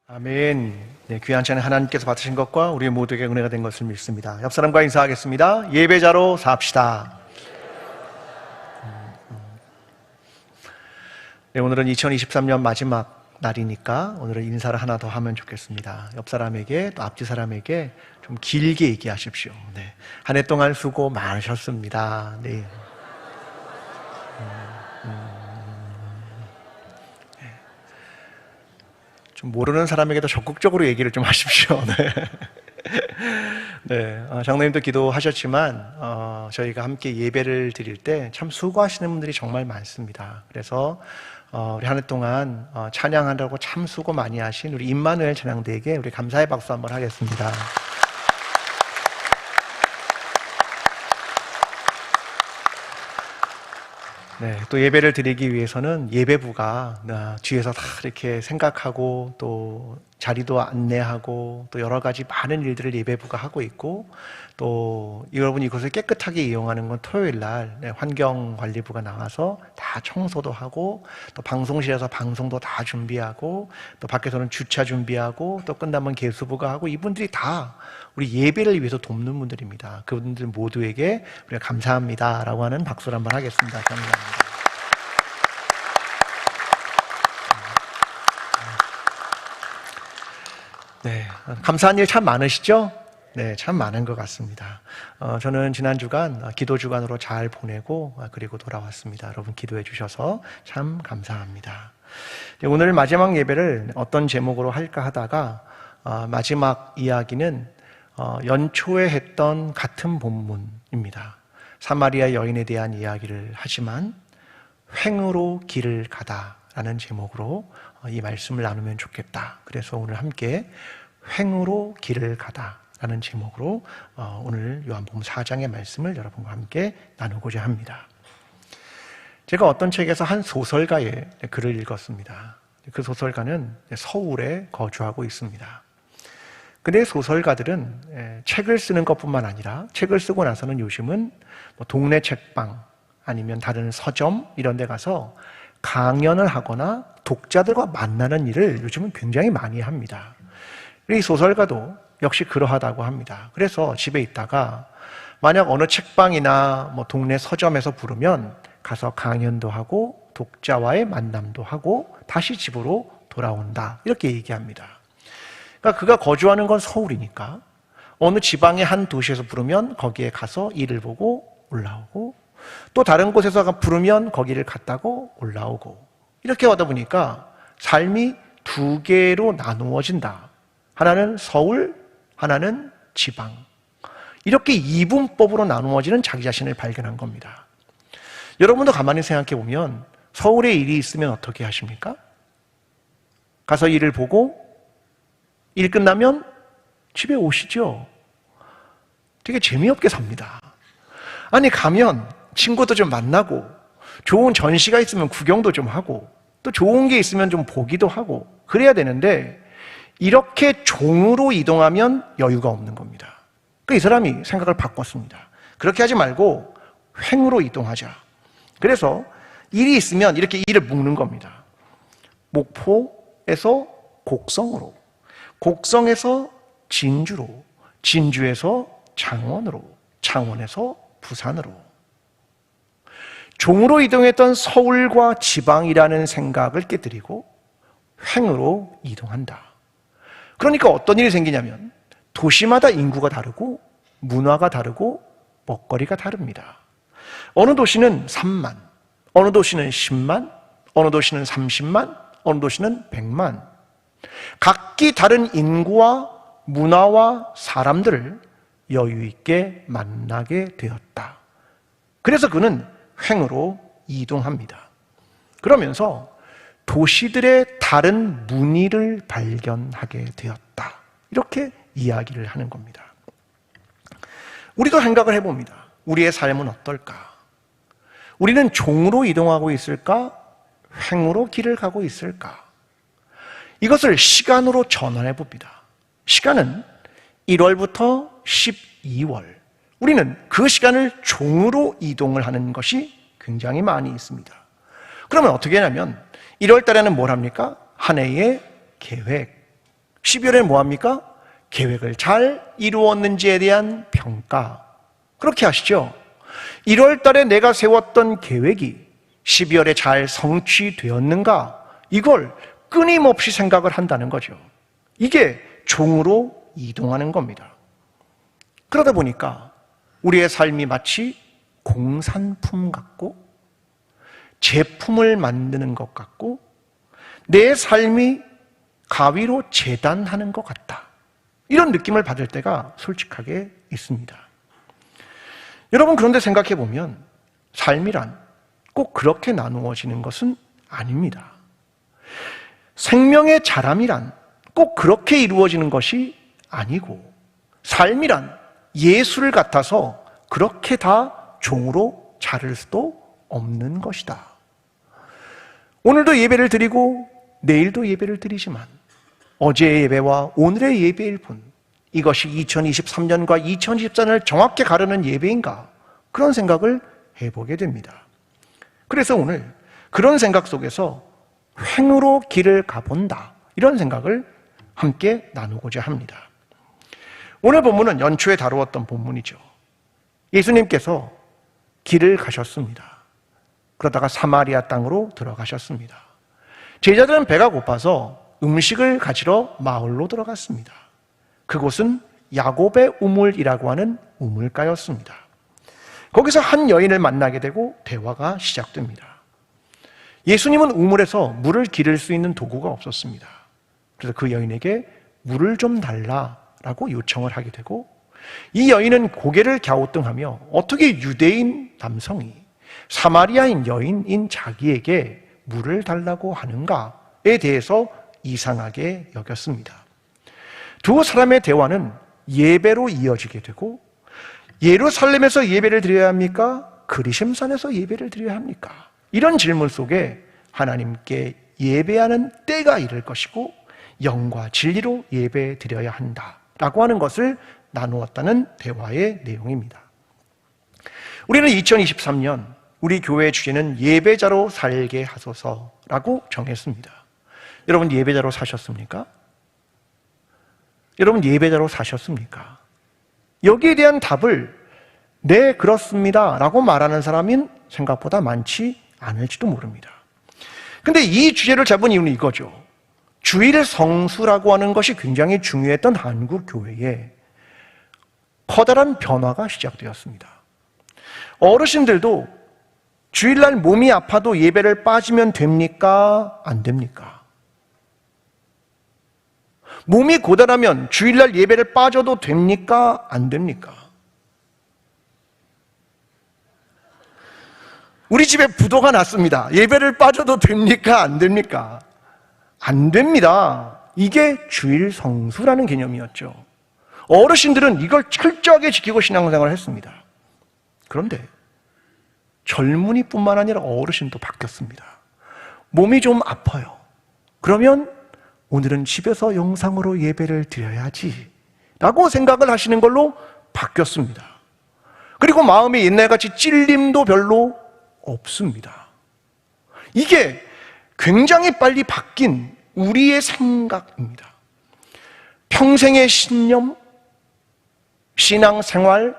아멘. 네, 귀한 찬양 하나님께서 받으신 것과 우리 모두에게 은혜가 된 것을 믿습니다. 옆 사람과 인사하겠습니다. 예배자로 삽시다. 네, 오늘은 2023년 마지막 날이니까 오늘은 인사를 하나 더 하면 좋겠습니다. 옆 사람에게 또 앞뒤 사람에게 좀 길게 얘기하십시오. 네, 한 해 동안 수고 많으셨습니다. 네. 좀 모르는 사람에게도 적극적으로 얘기를 좀 하십시오. 네. 장로님도 기도하셨지만 저희가 함께 예배를 드릴 때 참 수고하시는 분들이 정말 많습니다. 그래서 우리 한 해 동안 찬양하려고 참 수고 많이 하신 우리 임마누엘 찬양대에게 우리 감사의 박수 한번 하겠습니다. 네, 또 예배를 드리기 위해서는 예배부가 뒤에서 다 이렇게 생각하고 또 자리도 안내하고 또 여러 가지 많은 일들을 예배부가 하고 있고 또 여러분이 이곳을 깨끗하게 이용하는 건 토요일 날 환경관리부가 나와서 다 청소도 하고 또 방송실에서 방송도 다 준비하고 또 밖에서는 주차 준비하고 또 끝나면 개수부가 하고 이분들이 다 우리 예배를 위해서 돕는 분들입니다. 그분들 모두에게 우리가 감사합니다라고 하는 박수를 한번 하겠습니다. 감사합니다. 네, 감사한 일 참 많으시죠? 네, 참 많은 것 같습니다. 저는 지난 주간 기도 주간으로 잘 보내고 그리고 돌아왔습니다. 여러분 기도해 주셔서 참 감사합니다. 오늘 마지막 예배를 어떤 제목으로 할까 하다가 마지막 이야기는 연초에 했던 같은 본문입니다. 사마리아 여인에 대한 이야기를 하지만 횡으로 길을 가다라는 제목으로 이 말씀을 나누면 좋겠다. 그래서 오늘 함께 횡으로 길을 가다라는 제목으로 오늘 요한복음 4장의 말씀을 여러분과 함께 나누고자 합니다. 제가 어떤 책에서 한 소설가의 글을 읽었습니다. 그 소설가는 서울에 거주하고 있습니다. 근데 소설가들은 책을 쓰는 것뿐만 아니라 책을 쓰고 나서는 요즘은 동네 책방 아니면 다른 서점 이런 데 가서 강연을 하거나 독자들과 만나는 일을 요즘은 굉장히 많이 합니다. 이 소설가도 역시 그러하다고 합니다. 그래서 집에 있다가 만약 어느 책방이나 동네 서점에서 부르면 가서 강연도 하고 독자와의 만남도 하고 다시 집으로 돌아온다 이렇게 얘기합니다. 그러니까 그가 거주하는 건 서울이니까 어느 지방의 한 도시에서 부르면 거기에 가서 일을 보고 올라오고 또 다른 곳에서 부르면 거기를 갔다고 올라오고 이렇게 하다 보니까 삶이 두 개로 나누어진다. 하나는 서울, 하나는 지방. 이렇게 이분법으로 나누어지는 자기 자신을 발견한 겁니다. 여러분도 가만히 생각해 보면 서울에 일이 있으면 어떻게 하십니까? 가서 일을 보고 일 끝나면 집에 오시죠. 되게 재미없게 삽니다. 아니 가면 친구도 좀 만나고 좋은 전시가 있으면 구경도 좀 하고 또 좋은 게 있으면 좀 보기도 하고 그래야 되는데 이렇게 종으로 이동하면 여유가 없는 겁니다. 이 사람이 생각을 바꿨습니다. 그렇게 하지 말고 횡으로 이동하자. 그래서 일이 있으면 이렇게 일을 묶는 겁니다. 목포에서 곡성으로, 곡성에서 진주로, 진주에서 창원으로, 창원에서 부산으로. 종으로 이동했던 서울과 지방이라는 생각을 깨뜨리고 횡으로 이동한다. 그러니까 어떤 일이 생기냐면 도시마다 인구가 다르고 문화가 다르고 먹거리가 다릅니다. 어느 도시는 3만, 어느 도시는 10만, 어느 도시는 30만, 어느 도시는 100만. 각기 다른 인구와 문화와 사람들을 여유 있게 만나게 되었다. 그래서 그는 횡으로 이동합니다. 그러면서 도시들의 다른 무늬를 발견하게 되었다. 이렇게 이야기를 하는 겁니다. 우리도 생각을 해봅니다. 우리의 삶은 어떨까? 우리는 종으로 이동하고 있을까? 횡으로 길을 가고 있을까? 이것을 시간으로 전환해 봅니다. 시간은 1월부터 12월. 우리는 그 시간을 종으로 이동을 하는 것이 굉장히 많이 있습니다. 그러면 어떻게 하냐면 1월 달에는 뭘 합니까? 한 해의 계획, 12월에 뭐합니까? 계획을 잘 이루었는지에 대한 평가. 그렇게 하시죠. 1월 달에 내가 세웠던 계획이 12월에 잘 성취되었는가? 이걸 끊임없이 생각을 한다는 거죠. 이게 종으로 이동하는 겁니다. 그러다 보니까 우리의 삶이 마치 공산품 같고 제품을 만드는 것 같고 내 삶이 가위로 재단하는 것 같다. 이런 느낌을 받을 때가 솔직하게 있습니다. 여러분, 그런데 생각해 보면 삶이란 꼭 그렇게 나누어지는 것은 아닙니다. 생명의 자람이란 꼭 그렇게 이루어지는 것이 아니고 삶이란 예술 같아서 그렇게 다 종으로 자를 수도 없는 것이다. 오늘도 예배를 드리고 내일도 예배를 드리지만 어제의 예배와 오늘의 예배일 뿐 이것이 2023년과 2024년을 정확히 가르는 예배인가? 그런 생각을 해보게 됩니다. 그래서 오늘 그런 생각 속에서 횡으로 길을 가본다, 이런 생각을 함께 나누고자 합니다. 오늘 본문은 연초에 다루었던 본문이죠. 예수님께서 길을 가셨습니다. 그러다가 사마리아 땅으로 들어가셨습니다. 제자들은 배가 고파서 음식을 가지러 마을로 들어갔습니다. 그곳은 야곱의 우물이라고 하는 우물가였습니다. 거기서 한 여인을 만나게 되고 대화가 시작됩니다. 예수님은 우물에서 물을 기를 수 있는 도구가 없었습니다. 그래서 그 여인에게 물을 좀 달라라고 요청을 하게 되고, 이 여인은 고개를 갸우뚱하며 어떻게 유대인 남성이 사마리아인 여인인 자기에게 물을 달라고 하는가에 대해서 이상하게 여겼습니다. 두 사람의 대화는 예배로 이어지게 되고, 예루살렘에서 예배를 드려야 합니까? 그리심산에서 예배를 드려야 합니까? 이런 질문 속에 하나님께 예배하는 때가 이를 것이고 영과 진리로 예배 드려야 한다라고 하는 것을 나누었다는 대화의 내용입니다. 우리는 2023년 우리 교회의 주제는 예배자로 살게 하소서라고 정했습니다. 여러분, 예배자로 사셨습니까? 여러분, 예배자로 사셨습니까? 여기에 대한 답을 네, 그렇습니다 라고 말하는 사람은 생각보다 많지 않을지도 모릅니다. 근데 이 주제를 잡은 이유는 이거죠. 주일 성수라고 하는 것이 굉장히 중요했던 한국 교회에 커다란 변화가 시작되었습니다. 어르신들도 주일날 몸이 아파도 예배를 빠지면 됩니까? 안 됩니까? 몸이 고단하면 주일날 예배를 빠져도 됩니까? 안 됩니까? 우리 집에 부도가 났습니다. 예배를 빠져도 됩니까? 안 됩니까? 안 됩니다. 이게 주일 성수라는 개념이었죠. 어르신들은 이걸 철저하게 지키고 신앙생활을 했습니다. 그런데 젊은이뿐만 아니라 어르신도 바뀌었습니다. 몸이 좀 아파요. 그러면 오늘은 집에서 영상으로 예배를 드려야지 라고 생각을 하시는 걸로 바뀌었습니다. 그리고 마음이 옛날같이 찔림도 별로 없습니다. 이게 굉장히 빨리 바뀐 우리의 생각입니다. 평생의 신념, 신앙생활,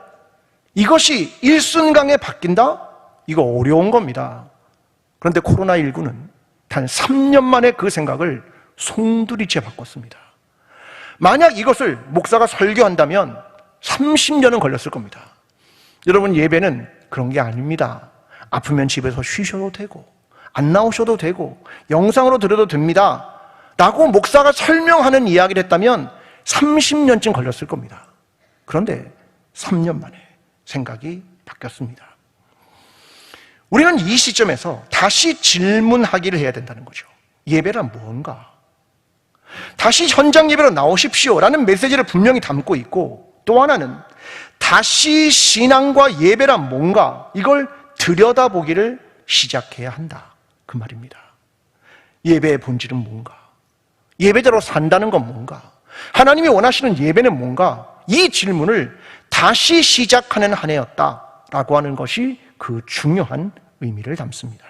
이것이 일순간에 바뀐다? 이거 어려운 겁니다. 그런데 코로나19는 단 3년 만에 그 생각을 송두리째 바꿨습니다. 만약 이것을 목사가 설교한다면 30년은 걸렸을 겁니다. 여러분, 예배는 그런 게 아닙니다. 아프면 집에서 쉬셔도 되고 안 나오셔도 되고 영상으로 들어도 됩니다 라고 목사가 설명하는 이야기를 했다면 30년쯤 걸렸을 겁니다. 그런데 3년 만에 생각이 바뀌었습니다. 우리는 이 시점에서 다시 질문하기를 해야 된다는 거죠. 예배란 무언가? 다시 현장 예배로 나오십시오 라는 메시지를 분명히 담고 있고, 또 하나는 다시 신앙과 예배란 뭔가, 이걸 들여다보기를 시작해야 한다, 그 말입니다. 예배의 본질은 뭔가? 예배자로 산다는 건 뭔가? 하나님이 원하시는 예배는 뭔가? 이 질문을 다시 시작하는 한 해였다라고 하는 것이 그 중요한 의미를 담습니다.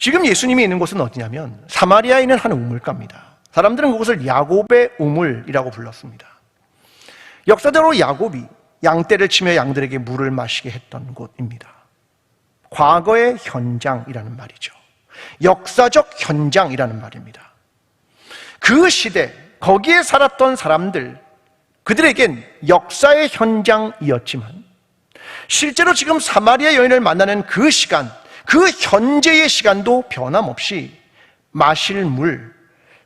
지금 예수님이 있는 곳은 어디냐면 사마리아에 있는 한 우물가입니다. 사람들은 그것을 야곱의 우물이라고 불렀습니다. 역사적으로 야곱이 양떼를 치며 양들에게 물을 마시게 했던 곳입니다. 과거의 현장이라는 말이죠. 역사적 현장이라는 말입니다. 그 시대, 거기에 살았던 사람들, 그들에겐 역사의 현장이었지만 실제로 지금 사마리아 여인을 만나는 그 시간, 그 현재의 시간도 변함없이 마실 물,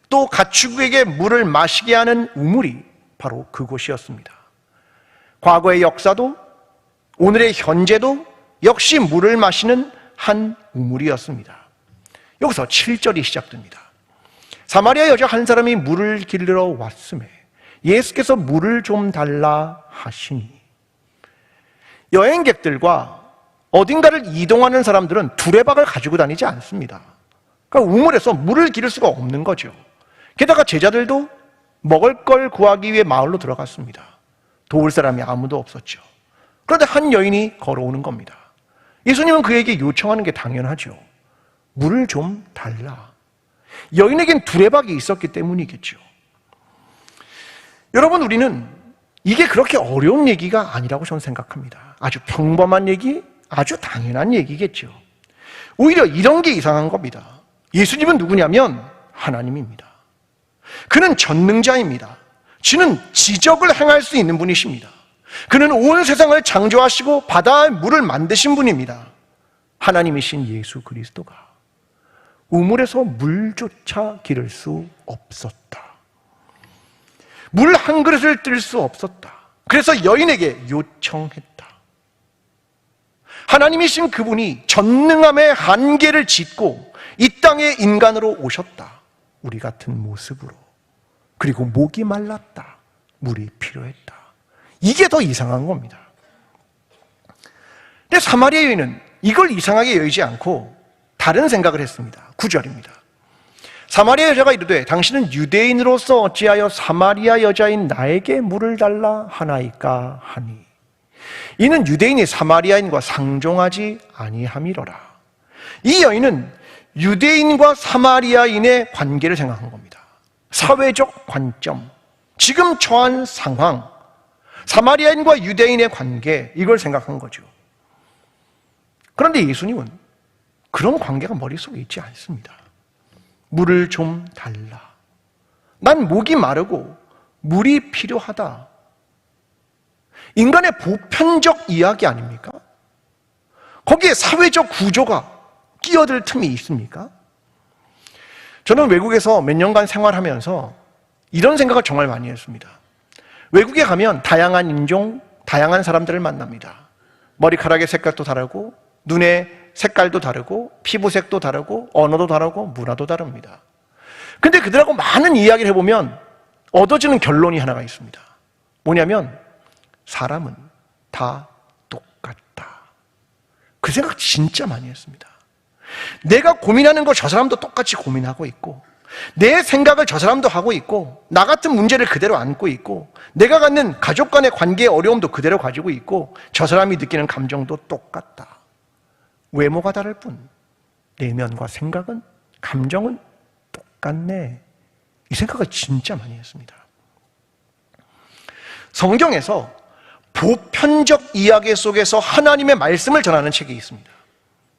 또 가축에게 물을 마시게 하는 우물이 바로 그곳이었습니다. 과거의 역사도 오늘의 현재도 역시 물을 마시는 한 우물이었습니다. 여기서 7절이 시작됩니다. 사마리아 여자 한 사람이 물을 길러 왔음에 예수께서 물을 좀 달라 하시니. 여행객들과 어딘가를 이동하는 사람들은 두레박을 가지고 다니지 않습니다. 그러니까 우물에서 물을 기를 수가 없는 거죠. 게다가 제자들도 먹을 걸 구하기 위해 마을로 들어갔습니다. 도울 사람이 아무도 없었죠. 그런데 한 여인이 걸어오는 겁니다. 예수님은 그에게 요청하는 게 당연하죠. 물을 좀 달라. 여인에겐 두레박이 있었기 때문이겠죠. 여러분, 우리는 이게 그렇게 어려운 얘기가 아니라고 저는 생각합니다. 아주 평범한 얘기, 아주 당연한 얘기겠죠. 오히려 이런 게 이상한 겁니다. 예수님은 누구냐면 하나님입니다. 그는 전능자입니다. 주는 지적을 행할 수 있는 분이십니다. 그는 온 세상을 창조하시고 바다의 물을 만드신 분입니다. 하나님이신 예수 그리스도가 우물에서 물조차 기를 수 없었다. 물 한 그릇을 뜰 수 없었다. 그래서 여인에게 요청했다. 하나님이신 그분이 전능함의 한계를 짚고 이 땅에 인간으로 오셨다. 우리 같은 모습으로. 그리고 목이 말랐다. 물이 필요했다. 이게 더 이상한 겁니다. 근데 사마리아 여인은 이걸 이상하게 여기지 않고 다른 생각을 했습니다. 9절입니다. 사마리아 여자가 이르되 당신은 유대인으로서 어찌하여 사마리아 여자인 나에게 물을 달라 하나이까 하니. 이는 유대인이 사마리아인과 상종하지 아니함이로라. 이 여인은 유대인과 사마리아인의 관계를 생각한 겁니다. 사회적 관점, 지금 처한 상황, 사마리아인과 유대인의 관계, 이걸 생각한 거죠. 그런데 예수님은 그런 관계가 머릿속에 있지 않습니다. 물을 좀 달라. 난 목이 마르고 물이 필요하다. 인간의 보편적 이야기 아닙니까? 거기에 사회적 구조가 끼어들 틈이 있습니까? 저는 외국에서 몇 년간 생활하면서 이런 생각을 정말 많이 했습니다. 외국에 가면 다양한 인종, 다양한 사람들을 만납니다. 머리카락의 색깔도 다르고 눈의 색깔도 다르고 피부색도 다르고 언어도 다르고 문화도 다릅니다. 근데 그들하고 많은 이야기를 해보면 얻어지는 결론이 하나가 있습니다. 뭐냐면 사람은 다 똑같다. 그 생각 진짜 많이 했습니다. 내가 고민하는 거 저 사람도 똑같이 고민하고 있고, 내 생각을 저 사람도 하고 있고, 나 같은 문제를 그대로 안고 있고, 내가 갖는 가족 간의 관계의 어려움도 그대로 가지고 있고, 저 사람이 느끼는 감정도 똑같다. 외모가 다를 뿐 내면과 생각은, 감정은 똑같네. 이 생각을 진짜 많이 했습니다. 성경에서 보편적 이야기 속에서 하나님의 말씀을 전하는 책이 있습니다.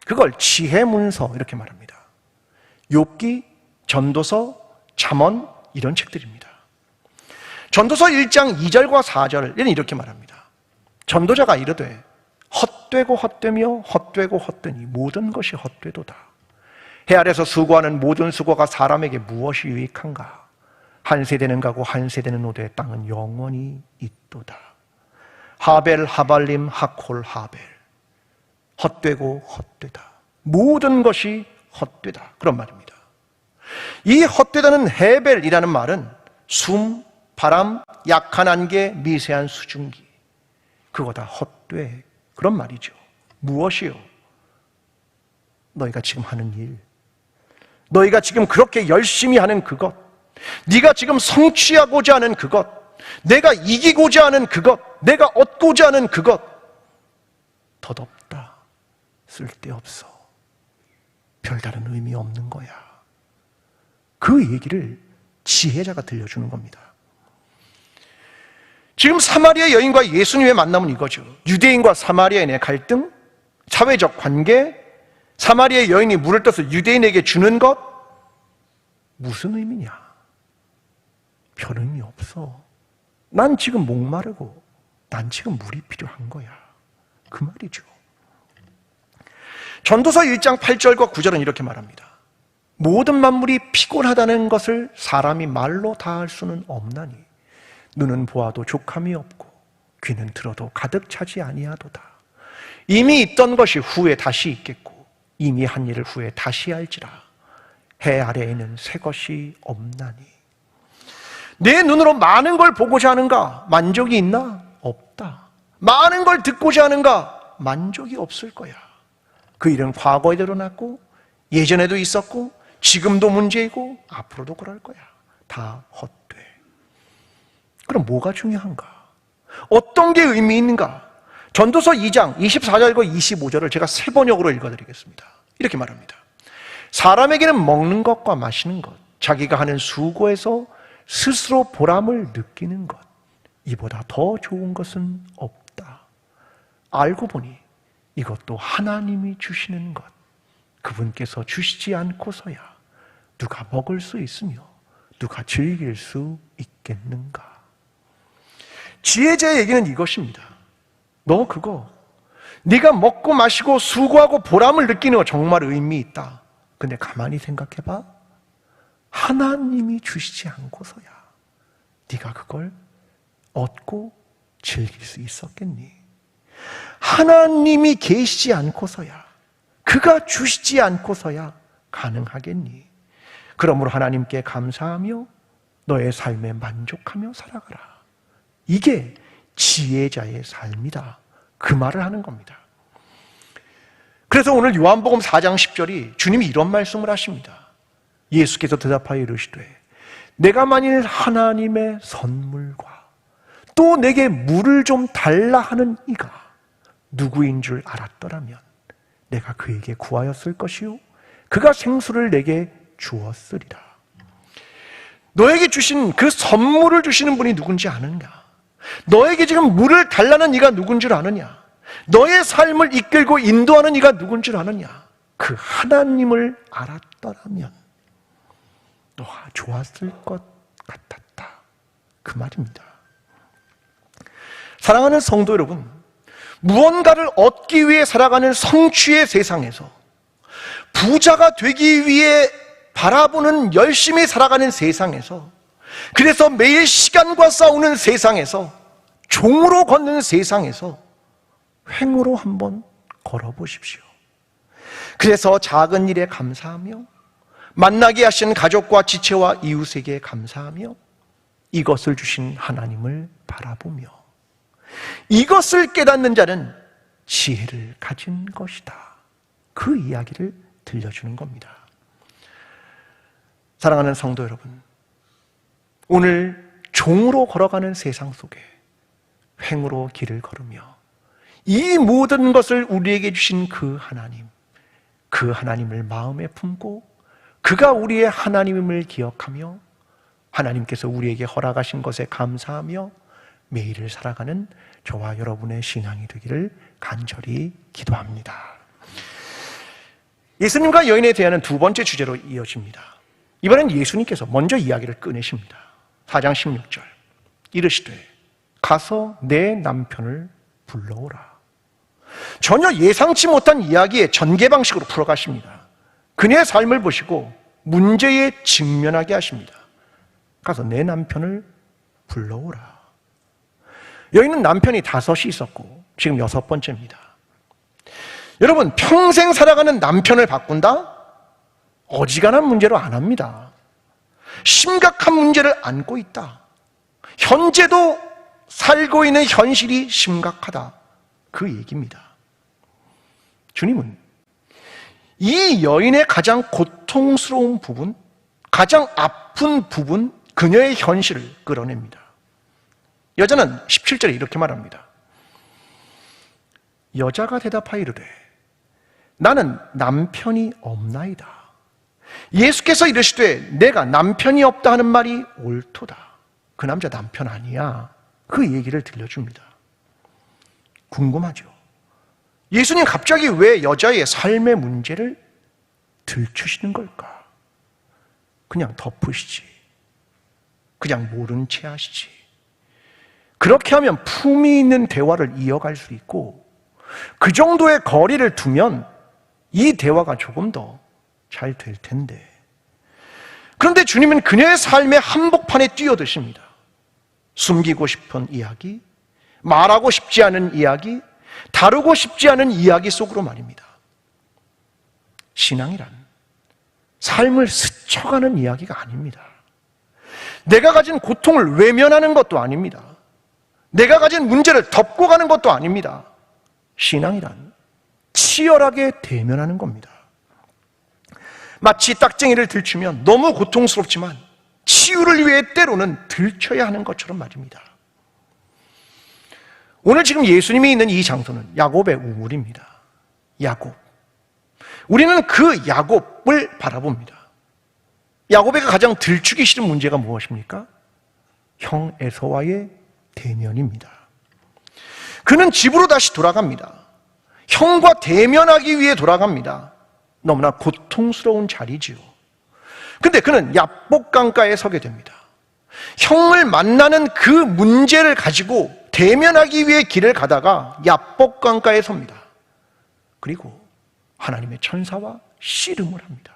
그걸 지혜문서 이렇게 말합니다. 욥기, 전도서, 잠언 이런 책들입니다. 전도서 1장 2절과 4절은 이렇게 말합니다. 전도자가 이르되 헛되고 헛되며 헛되고 헛되니 모든 것이 헛되도다. 해 아래서 수고하는 모든 수고가 사람에게 무엇이 유익한가? 한 세대는 가고 한 세대는 오되 땅은 영원히 있도다. 하벨 하발림 하콜 하벨. 헛되고 헛되다. 모든 것이 헛되다. 그런 말입니다. 이 헛되다는 헤벨이라는 말은 숨, 바람, 약한 안개, 미세한 수증기. 그거 다 헛돼. 그런 말이죠. 무엇이요? 너희가 지금 하는 일, 너희가 지금 그렇게 열심히 하는 그것, 네가 지금 성취하고자 하는 그것, 내가 이기고자 하는 그것, 내가 얻고자 하는 그것, 덧없다. 쓸데없어. 별다른 의미 없는 거야. 그 얘기를 지혜자가 들려주는 겁니다. 지금 사마리아 여인과 예수님의 만남은 이거죠. 유대인과 사마리아인의 갈등, 사회적 관계, 사마리아 여인이 물을 떠서 유대인에게 주는 것, 무슨 의미냐? 별 의미 없어. 난 지금 목마르고 난 지금 물이 필요한 거야. 그 말이죠. 전도서 1장 8절과 9절은 이렇게 말합니다. 모든 만물이 피곤하다는 것을 사람이 말로 다 할 수는 없나니 눈은 보아도 족함이 없고 귀는 들어도 가득 차지 아니하도다. 이미 있던 것이 후에 다시 있겠고 이미 한 일을 후에 다시 할지라. 해 아래에는 새 것이 없나니. 내 눈으로 많은 걸 보고자 하는가? 만족이 있나? 없다. 많은 걸 듣고자 하는가? 만족이 없을 거야. 그 일은 과거에도 일어났고 예전에도 있었고 지금도 문제이고 앞으로도 그럴 거야. 다 헛돼. 그럼 뭐가 중요한가? 어떤 게 의미 있는가? 전도서 2장 24절과 25절을 제가 세 번역으로 읽어드리겠습니다. 이렇게 말합니다. 사람에게는 먹는 것과 마시는 것, 자기가 하는 수고에서 스스로 보람을 느끼는 것, 이보다 더 좋은 것은 없다. 알고 보니 이것도 하나님이 주시는 것, 그분께서 주시지 않고서야 누가 먹을 수 있으며 누가 즐길 수 있겠는가? 지혜자의 얘기는 이것입니다. 너 그거 네가 먹고 마시고 수고하고 보람을 느끼는 거 정말 의미 있다. 근데 가만히 생각해봐. 하나님이 주시지 않고서야 네가 그걸 얻고 즐길 수 있었겠니? 하나님이 계시지 않고서야, 그가 주시지 않고서야 가능하겠니? 그러므로 하나님께 감사하며 너의 삶에 만족하며 살아가라. 이게 지혜자의 삶이다. 그 말을 하는 겁니다. 그래서 오늘 요한복음 4장 10절이 주님이 이런 말씀을 하십니다. 예수께서 대답하여 이르시되 내가 만일 하나님의 선물과 또 내게 물을 좀 달라 하는 이가 누구인 줄 알았더라면 내가 그에게 구하였을 것이요 그가 생수를 내게 주었으리라. 너에게 주신 그 선물을 주시는 분이 누군지 아느냐? 너에게 지금 물을 달라는 이가 누군 줄 아느냐? 너의 삶을 이끌고 인도하는 이가 누군 줄 아느냐? 그 하나님을 알았더라면 너가 좋았을 것 같았다. 그 말입니다. 사랑하는 성도 여러분, 무언가를 얻기 위해 살아가는 성취의 세상에서, 부자가 되기 위해 바라보는 열심히 살아가는 세상에서, 그래서 매일 시간과 싸우는 세상에서, 종으로 걷는 세상에서 횡으로 한번 걸어보십시오. 그래서 작은 일에 감사하며 만나게 하신 가족과 지체와 이웃에게 감사하며 이것을 주신 하나님을 바라보며 이것을 깨닫는 자는 지혜를 가진 것이다. 그 이야기를 들려주는 겁니다. 사랑하는 성도 여러분, 오늘 종으로 걸어가는 세상 속에 횡으로 길을 걸으며 이 모든 것을 우리에게 주신 그 하나님을 마음에 품고 그가 우리의 하나님임을 기억하며 하나님께서 우리에게 허락하신 것에 감사하며 매일을 살아가는 저와 여러분의 신앙이 되기를 간절히 기도합니다. 예수님과 여인에 대한 두 번째 주제로 이어집니다. 이번엔 예수님께서 먼저 이야기를 꺼내십니다. 4장 16절 이르시되 가서 내 남편을 불러오라. 전혀 예상치 못한 이야기의 전개 방식으로 풀어가십니다. 그녀의 삶을 보시고 문제에 직면하게 하십니다. 가서 내 남편을 불러오라. 여인은 남편이 5이 있었고 지금 6번째입니다. 여러분, 평생 살아가는 남편을 바꾼다? 어지간한 문제로 안 합니다. 심각한 문제를 안고 있다. 현재도 살고 있는 현실이 심각하다. 그 얘기입니다. 주님은 이 여인의 가장 고통스러운 부분, 가장 아픈 부분, 그녀의 현실을 끌어냅니다. 여자는 17절에 이렇게 말합니다. 여자가 대답하여 이르되 나는 남편이 없나이다. 예수께서 이르시되 내가 남편이 없다 하는 말이 옳도다. 그 남자 남편 아니야. 그 얘기를 들려줍니다. 궁금하죠? 예수님 갑자기 왜 여자의 삶의 문제를 들추시는 걸까? 그냥 덮으시지. 그냥 모른 채 하시지. 그렇게 하면 품이 있는 대화를 이어갈 수 있고, 그 정도의 거리를 두면 이 대화가 조금 더 잘 될 텐데. 그런데 주님은 그녀의 삶의 한복판에 뛰어드십니다. 숨기고 싶은 이야기, 말하고 싶지 않은 이야기, 다루고 싶지 않은 이야기 속으로 말입니다. 신앙이란 삶을 스쳐가는 이야기가 아닙니다. 내가 가진 고통을 외면하는 것도 아닙니다. 내가 가진 문제를 덮고 가는 것도 아닙니다. 신앙이란 치열하게 대면하는 겁니다. 마치 딱쟁이를 들추면 너무 고통스럽지만 치유를 위해 때로는 들춰야 하는 것처럼 말입니다. 오늘 지금 예수님이 있는 이 장소는 야곱의 우물입니다. 야곱. 우리는 그 야곱을 바라봅니다. 야곱에게 가장 들추기 싫은 문제가 무엇입니까? 형 에서와의 대면입니다. 그는 집으로 다시 돌아갑니다. 형과 대면하기 위해 돌아갑니다. 너무나 고통스러운 자리지요. 근데 그는 야복강가에 서게 됩니다. 형을 만나는 그 문제를 가지고 대면하기 위해 길을 가다가 야복강가에 섭니다. 그리고 하나님의 천사와 씨름을 합니다.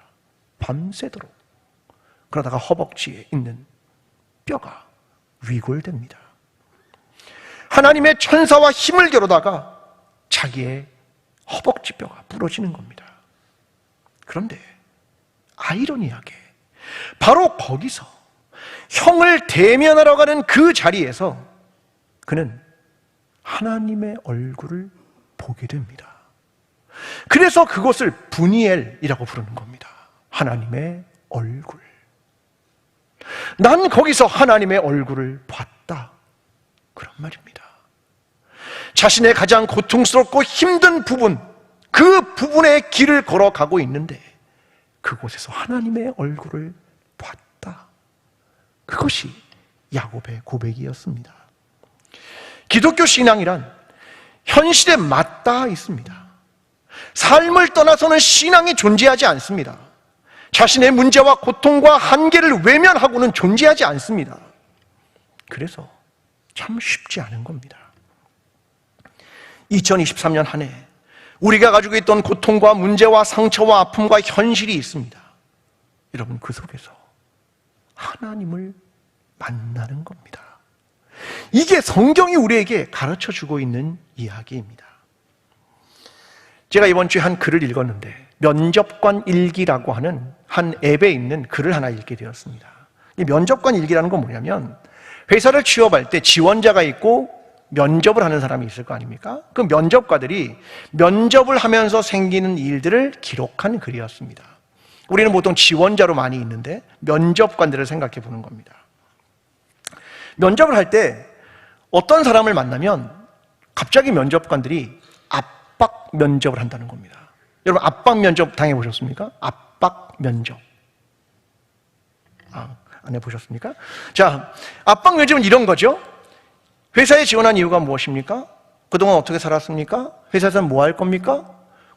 밤새도록. 그러다가 허벅지에 있는 뼈가 위골됩니다. 하나님의 천사와 힘을 겨루다가 자기의 허벅지 뼈가 부러지는 겁니다. 그런데 아이러니하게 바로 거기서 형을 대면하러 가는 그 자리에서 그는 하나님의 얼굴을 보게 됩니다. 그래서 그것을 브니엘이라고 부르는 겁니다. 하나님의 얼굴. 난 거기서 하나님의 얼굴을 봤다. 그런 말입니다. 자신의 가장 고통스럽고 힘든 부분, 그 부분의 길을 걸어가고 있는데 그곳에서 하나님의 얼굴을 봤다. 그것이 야곱의 고백이었습니다. 기독교 신앙이란 현실에 맞닿아 있습니다. 삶을 떠나서는 신앙이 존재하지 않습니다. 자신의 문제와 고통과 한계를 외면하고는 존재하지 않습니다. 그래서 참 쉽지 않은 겁니다. 2023년 한 해 우리가 가지고 있던 고통과 문제와 상처와 아픔과 현실이 있습니다. 여러분, 그 속에서 하나님을 만나는 겁니다. 이게 성경이 우리에게 가르쳐주고 있는 이야기입니다. 제가 이번 주에 한 글을 읽었는데 면접관 일기라고 하는 한 앱에 있는 글을 하나 읽게 되었습니다. 이 면접관 일기라는 건 뭐냐면 회사를 취업할 때 지원자가 있고 면접을 하는 사람이 있을 거 아닙니까? 그 면접관들이 면접을 하면서 생기는 일들을 기록한 글이었습니다. 우리는 보통 지원자로 많이 있는데 면접관들을 생각해 보는 겁니다. 면접을 할 때 어떤 사람을 만나면 갑자기 면접관들이 압박 면접을 한다는 겁니다. 여러분, 압박 면접 당해보셨습니까? 압박 면접. 안 해보셨습니까? 자, 압박 면접은 이런 거죠. 회사에 지원한 이유가 무엇입니까? 그동안 어떻게 살았습니까? 회사에서는 뭐 할 겁니까?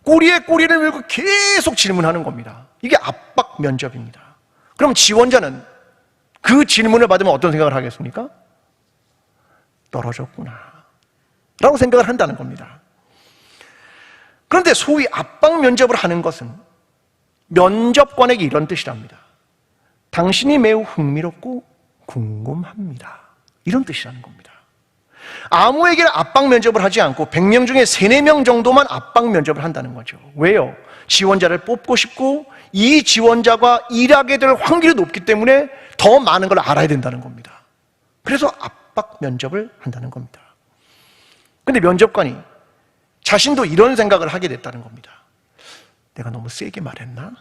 꼬리에 꼬리를 물고 계속 질문하는 겁니다. 이게 압박 면접입니다. 그럼 지원자는 그 질문을 받으면 어떤 생각을 하겠습니까? 떨어졌구나 라고 생각을 한다는 겁니다. 그런데 소위 압박 면접을 하는 것은 면접관에게 이런 뜻이랍니다. 당신이 매우 흥미롭고 궁금합니다. 이런 뜻이라는 겁니다. 아무에게나 압박 면접을 하지 않고 100명 중에 3, 4명 정도만 압박 면접을 한다는 거죠. 왜요? 지원자를 뽑고 싶고 이 지원자가 일하게 될 확률이 높기 때문에 더 많은 걸 알아야 된다는 겁니다. 그래서 압박 면접을 한다는 겁니다. 근데 면접관이 자신도 이런 생각을 하게 됐다는 겁니다. 내가 너무 세게 말했나?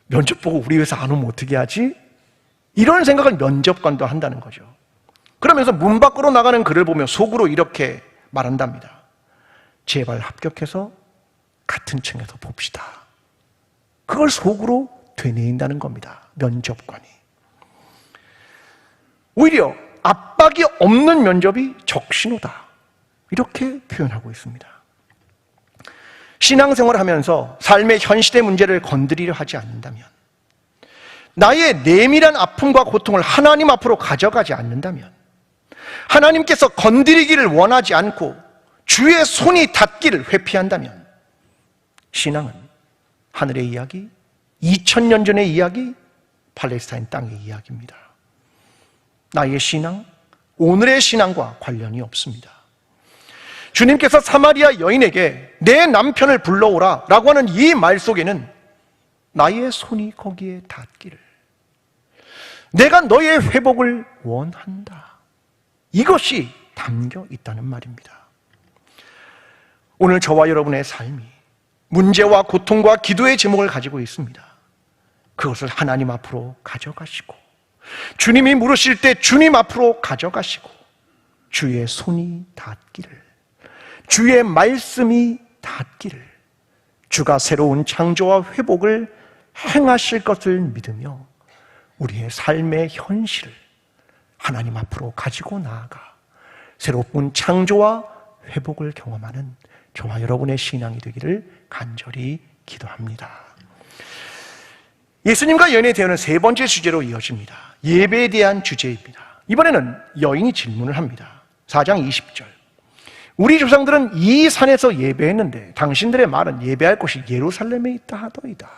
면접 보고 우리 회사 안 오면 어떻게 하지? 이런 생각을 면접관도 한다는 거죠. 그러면서 문 밖으로 나가는 글을 보며 속으로 이렇게 말한답니다. 제발 합격해서 같은 층에서 봅시다. 그걸 속으로 되뇌인다는 겁니다. 면접관이. 오히려 압박이 없는 면접이 적신호다, 이렇게 표현하고 있습니다. 신앙생활을 하면서 삶의 현실의 문제를 건드리려 하지 않는다면, 나의 내밀한 아픔과 고통을 하나님 앞으로 가져가지 않는다면, 하나님께서 건드리기를 원하지 않고 주의 손이 닿기를 회피한다면, 신앙은 하늘의 이야기, 2000년 전의 이야기, 팔레스타인 땅의 이야기입니다. 나의 신앙, 오늘의 신앙과 관련이 없습니다. 주님께서 사마리아 여인에게 내 남편을 불러오라 라고 하는 이 말 속에는 나의 손이 거기에 닿기를, 내가 너의 회복을 원한다, 이것이 담겨 있다는 말입니다. 오늘 저와 여러분의 삶이 문제와 고통과 기도의 제목을 가지고 있습니다. 그것을 하나님 앞으로 가져가시고, 주님이 물으실 때 주님 앞으로 가져가시고, 주의 손이 닿기를, 주의 말씀이 닿기를, 주가 새로운 창조와 회복을 행하실 것을 믿으며 우리의 삶의 현실을 하나님 앞으로 가지고 나아가 새로운 창조와 회복을 경험하는 저와 여러분의 신앙이 되기를 간절히 기도합니다. 예수님과 여인의 대화는 세 번째 주제로 이어집니다. 예배에 대한 주제입니다. 이번에는 여인이 질문을 합니다. 4장 20절. 우리 조상들은 이 산에서 예배했는데 당신들의 말은 예배할 곳이 예루살렘에 있다 하더이다.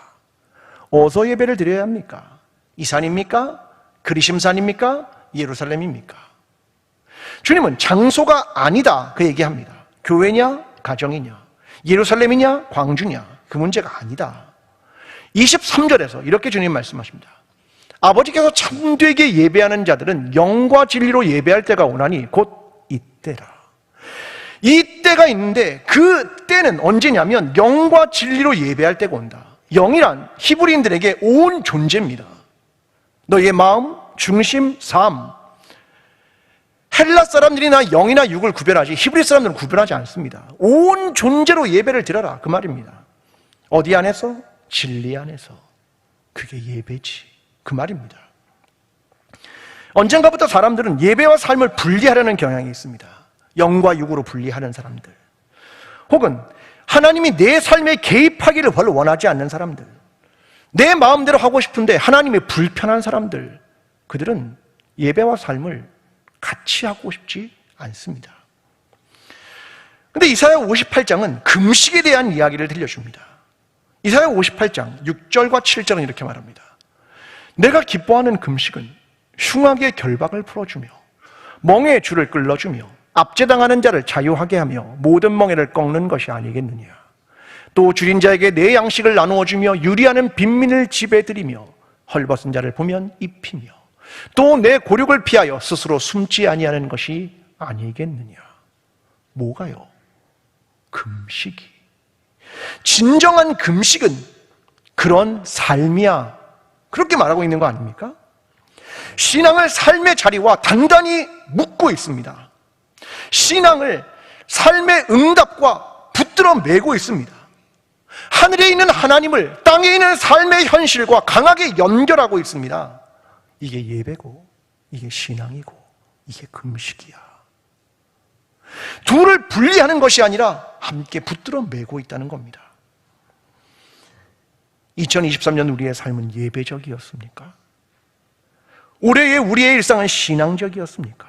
어디서 예배를 드려야 합니까? 이 산입니까? 그리심산입니까? 예루살렘입니까? 주님은 장소가 아니다, 그 얘기합니다. 교회냐? 가정이냐? 예루살렘이냐? 광주냐? 그 문제가 아니다. 23절에서 이렇게 주님 말씀하십니다. 아버지께서 참되게 예배하는 자들은 영과 진리로 예배할 때가 오나니 곧 이때라. 이 때가 있는데 그 때는 언제냐면 영과 진리로 예배할 때가 온다. 영이란 히브리인들에게 온 존재입니다. 너의 마음, 중심, 삶. 헬라 사람들이나 영이나 육을 구별하지 히브리 사람들은 구별하지 않습니다. 온 존재로 예배를 드려라, 그 말입니다. 어디 안에서? 진리 안에서. 그게 예배지, 그 말입니다. 언젠가부터 사람들은 예배와 삶을 분리하려는 경향이 있습니다. 영과 육으로 분리하는 사람들, 혹은 하나님이 내 삶에 개입하기를 별로 원하지 않는 사람들, 내 마음대로 하고 싶은데 하나님이 불편한 사람들, 그들은 예배와 삶을 같이 하고 싶지 않습니다. 그런데 이사야 58장은 금식에 대한 이야기를 들려줍니다. 이사야 58장 6절과 7절은 이렇게 말합니다. 내가 기뻐하는 금식은 흉악의 결박을 풀어주며 멍에의 줄을 끌어주며 압제당하는 자를 자유하게 하며 모든 멍에를 꺾는 것이 아니겠느냐. 또 줄인 자에게 내 양식을 나누어주며 유리하는 빈민을 집에 들이며 헐벗은 자를 보면 입히며 또 내 고륙을 피하여 스스로 숨지 아니하는 것이 아니겠느냐. 뭐가요? 금식이. 진정한 금식은 그런 삶이야, 그렇게 말하고 있는 거 아닙니까? 신앙을 삶의 자리와 단단히 묶고 있습니다. 신앙을 삶의 응답과 붙들어 매고 있습니다. 하늘에 있는 하나님을 땅에 있는 삶의 현실과 강하게 연결하고 있습니다. 이게 예배고, 이게 신앙이고, 이게 금식이야. 둘을 분리하는 것이 아니라 함께 붙들어 매고 있다는 겁니다. 2023년 우리의 삶은 예배적이었습니까? 올해의 우리의 일상은 신앙적이었습니까?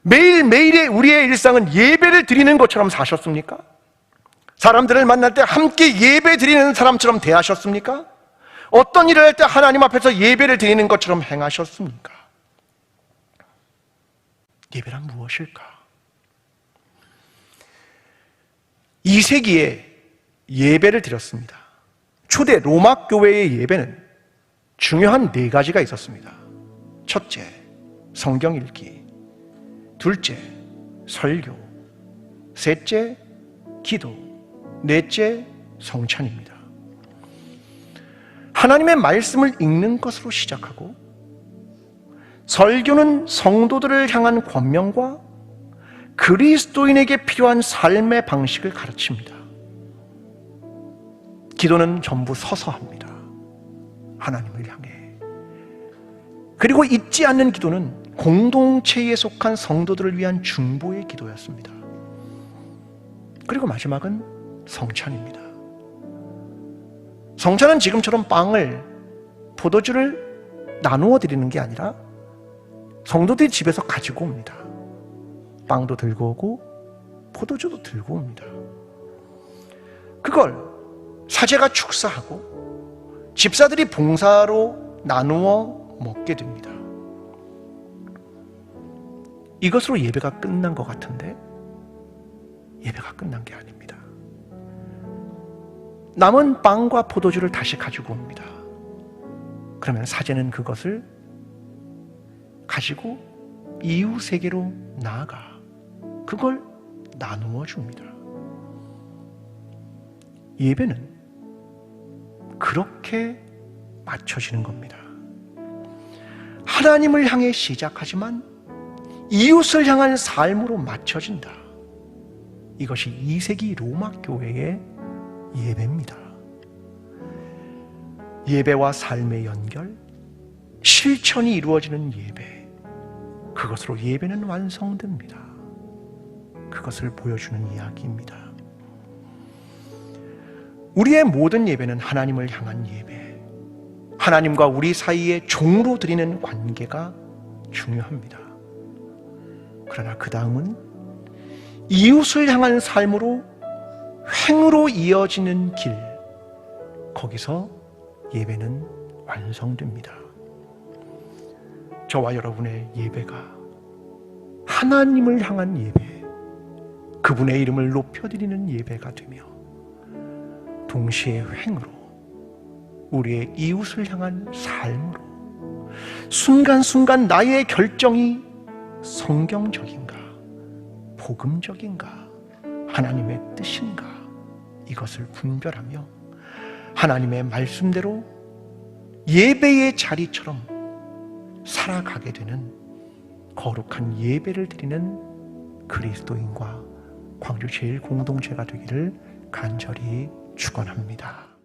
매일매일의 우리의 일상은 예배를 드리는 것처럼 사셨습니까? 사람들을 만날 때 함께 예배 드리는 사람처럼 대하셨습니까? 어떤 일을 할 때 하나님 앞에서 예배를 드리는 것처럼 행하셨습니까? 예배란 무엇일까? 2세기에 예배를 드렸습니다. 초대 로마 교회의 예배는 중요한 4가지가 있었습니다. 첫째, 성경 읽기. 둘째, 설교. 셋째, 기도. 넷째, 성찬입니다. 하나님의 말씀을 읽는 것으로 시작하고, 설교는 성도들을 향한 권면과 그리스도인에게 필요한 삶의 방식을 가르칩니다. 기도는 전부 서서 합니다. 하나님을 향해. 그리고 잊지 않는 기도는 공동체에 속한 성도들을 위한 중보의 기도였습니다. 그리고 마지막은 성찬입니다. 성찬은 지금처럼 빵을, 포도주를 나누어 드리는 게 아니라 성도들이 집에서 가지고 옵니다. 빵도 들고 오고 포도주도 들고 옵니다. 그걸 사제가 축사하고 집사들이 봉사로 나누어 먹게 됩니다. 이것으로 예배가 끝난 것 같은데 예배가 끝난 게 아닙니다. 남은 빵과 포도주를 다시 가지고 옵니다. 그러면 사제는 그것을 가지고 이웃에게로 나아가 그걸 나누어 줍니다. 예배는 그렇게 맞춰지는 겁니다. 하나님을 향해 시작하지만 이웃을 향한 삶으로 맞춰진다. 이것이 2세기 로마 교회의 예배입니다. 예배와 삶의 연결, 실천이 이루어지는 예배, 그것으로 예배는 완성됩니다. 그것을 보여주는 이야기입니다. 우리의 모든 예배는 하나님을 향한 예배, 하나님과 우리 사이의 종으로 드리는 관계가 중요합니다. 그러나 그 다음은 이웃을 향한 삶으로 횡으로 이어지는 길, 거기서 예배는 완성됩니다. 저와 여러분의 예배가 하나님을 향한 예배, 그분의 이름을 높여드리는 예배가 되며 동시에 횡으로 우리의 이웃을 향한 삶으로 순간순간 나의 결정이 성경적인가, 복음적인가, 하나님의 뜻인가, 이것을 분별하며 하나님의 말씀대로 예배의 자리처럼 살아가게 되는 거룩한 예배를 드리는 그리스도인과 광주 제일공동체가 되기를 간절히 축원합니다.